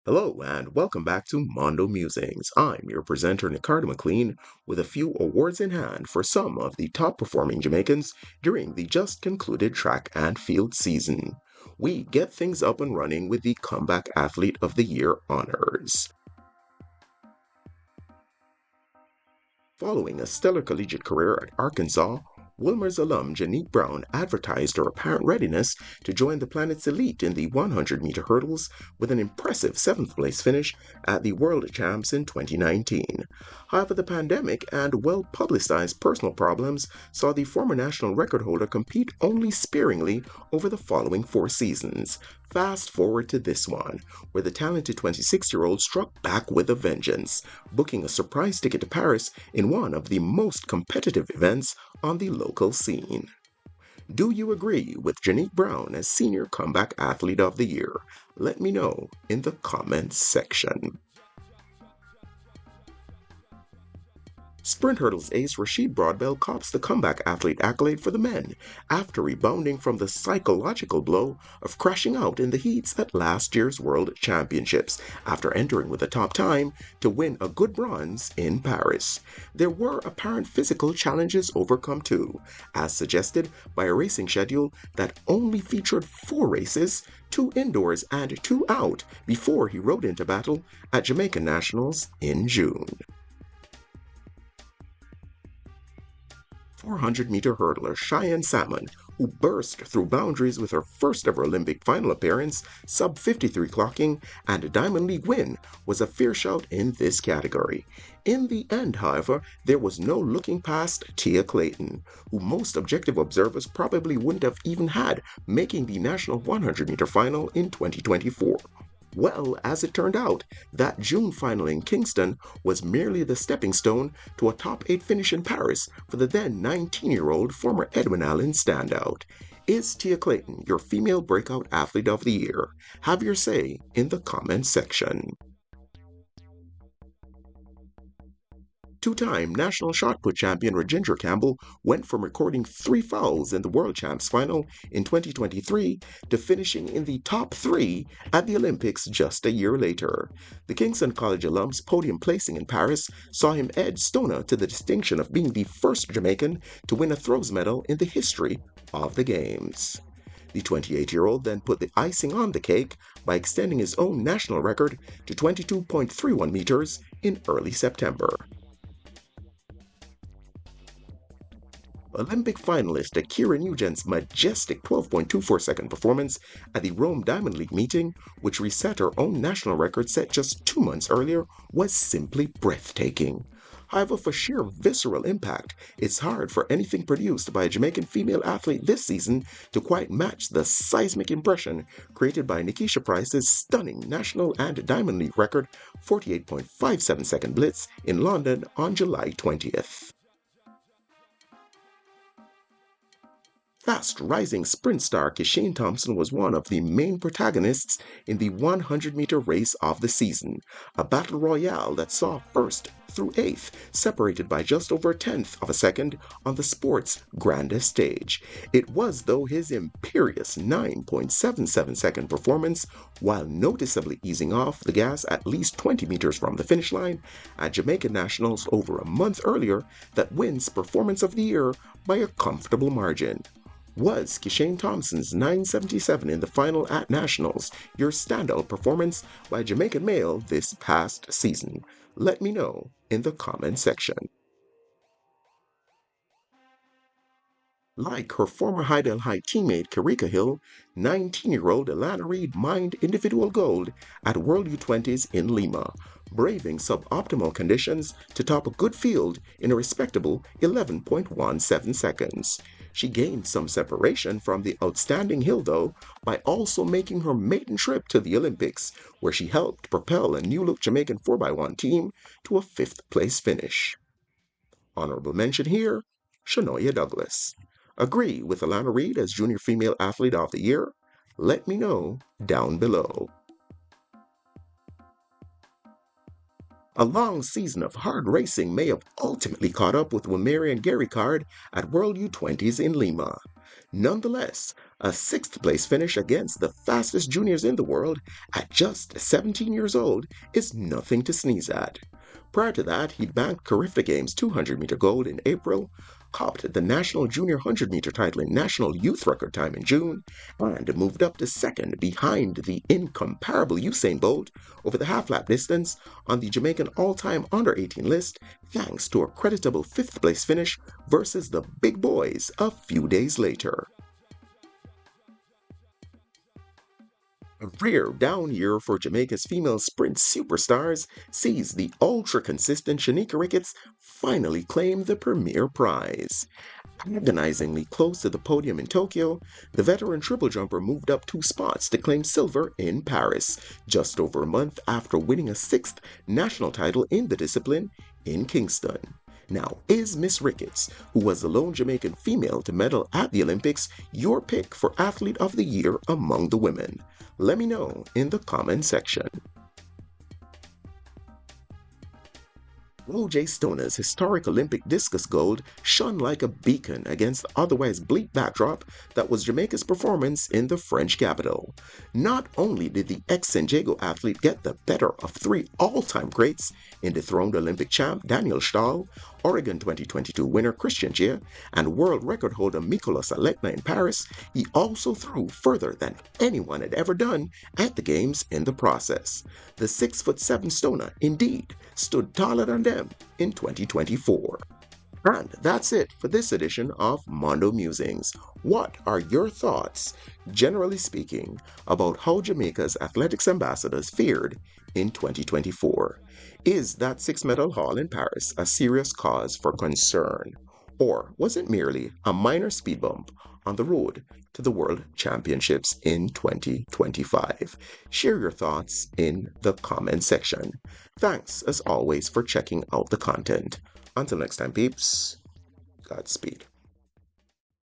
Hello and welcome back to Mondo Musings. I'm your presenter Nicardo McLean with a few awards in hand for some of the top performing Jamaicans during the just concluded track and field season. We get things up and running with the Comeback Athlete of the Year honors. Following a stellar collegiate career at Arkansas, Wilmer's alum Janique Brown advertised her apparent readiness to join the planet's elite in the 100-meter hurdles with an impressive seventh place finish at the World Champs in 2019. However, the pandemic and well-publicized personal problems saw the former national record holder compete only sparingly over the following 4 seasons. Fast forward to this one, where the talented 26-year-old struck back with a vengeance, booking a surprise ticket to Paris in one of the most competitive events on the local scene. Do you agree with Janique Brown as Senior Comeback Athlete of the Year? Let me know in the comments section. Sprint hurdles ace Rashid Broadbell cops the comeback athlete accolade for the men after rebounding from the psychological blow of crashing out in the heats at last year's World Championships after entering with a top time to win a good bronze in Paris. There were apparent physical challenges overcome too, as suggested by a racing schedule that only featured 4 races, 2 indoors and 2 out, before he rode into battle at Jamaican Nationals in June. 400-meter hurdler Cheyenne Salmon, who burst through boundaries with her first ever Olympic final appearance, sub-53 clocking, and a Diamond League win, was a fair shout in this category. In the end, however, there was no looking past Tia Clayton, who most objective observers probably wouldn't have even had making the national 100-meter final in 2024. Well, as it turned out, that June final in Kingston was merely the stepping stone to a top 8 finish in Paris for the then 19-year-old former Edwin Allen standout. Is Tia Clayton your female breakout athlete of the year? Have your say in the comments section. Two-time national shot put champion Rajinder Campbell went from recording 3 fouls in the World Champs final in 2023 to finishing in the top 3 at the Olympics just a year later. The Kingston College alum's podium placing in Paris saw him edge Stona to the distinction of being the first Jamaican to win a throws medal in the history of the Games. The 28-year-old then put the icing on the cake by extending his own national record to 22.31 meters in early September. Olympic finalist Akira Nugent's majestic 12.24-second performance at the Rome Diamond League meeting, which reset her own national record set just 2 months earlier, was simply breathtaking. However, for sheer visceral impact, it's hard for anything produced by a Jamaican female athlete this season to quite match the seismic impression created by Nikisha Price's stunning national and Diamond League record 48.57-second blitz in London on July 20th. Fast-rising sprint star Kishane Thompson was one of the main protagonists in the 100-meter race of the season, a battle royale that saw 1st through 8th separated by just over 1/10 of a second on the sport's grandest stage. It was, though, his imperious 9.77-second performance, while noticeably easing off the gas at least 20 meters from the finish line at Jamaican Nationals over a month earlier, that wins Performance of the Year by a comfortable margin. Was Kishane Thompson's 9.77 in the final at Nationals your standout performance by a Jamaican male this past season? Let me know in the comments section. Like her former Hydel High teammate Karika Hill, 19-year-old Alana Reid mined individual gold at World U20s in Lima, braving suboptimal conditions to top a good field in a respectable 11.17 seconds. She gained some separation from the outstanding Hill, though, by also making her maiden trip to the Olympics, where she helped propel a new-look Jamaican 4x1 team to a 5th-place finish. Honorable mention here, Shanoya Douglas. Agree with Alana Reid as Junior Female Athlete of the Year? Let me know down below. A long season of hard racing may have ultimately caught up with Wilmeri and Gary Card at World U20s in Lima. Nonetheless, a sixth place finish against the fastest juniors in the world at just 17 years old is nothing to sneeze at. Prior to that, he banked Carifta Games 200-meter gold in April, copped the National Junior 100-meter title in National Youth Record Time in June, and moved up to second behind the incomparable Usain Bolt over the half-lap distance on the Jamaican all-time under-18 list, thanks to a creditable fifth-place finish versus the big boys a few days later. A rare down year for Jamaica's female sprint superstars sees the ultra-consistent Shanika Ricketts finally claim the premier prize. Agonizingly close to the podium in Tokyo, the veteran triple jumper moved up 2 spots to claim silver in Paris, just over a month after winning a sixth national title in the discipline in Kingston. Now, is Miss Ricketts, who was the lone Jamaican female to medal at the Olympics, your pick for Athlete of the Year among the women? Let me know in the comment section. O.J. Stoner's historic Olympic discus gold shone like a beacon against the otherwise bleak backdrop that was Jamaica's performance in the French capital. Not only did the ex-San Diego athlete get the better of 3 all-time greats in dethroned Olympic champ Daniel Stahl, Oregon 2022 winner Christian Gia, and world record holder Mikolos Alekna in Paris, he also threw further than anyone had ever done at the Games in the process. The 6'7" Stoner, indeed, stood taller than them in 2024. And that's it for this edition of Mondo Musings. What are your thoughts, generally speaking, about how Jamaica's athletics ambassadors fared in 2024? Is that 6-medal haul in Paris a serious cause for concern? Or was it merely a minor speed bump on the road to the World Championships in 2025? Share your thoughts in the comment section. Thanks, as always, for checking out the content. Until next time, peeps, Godspeed.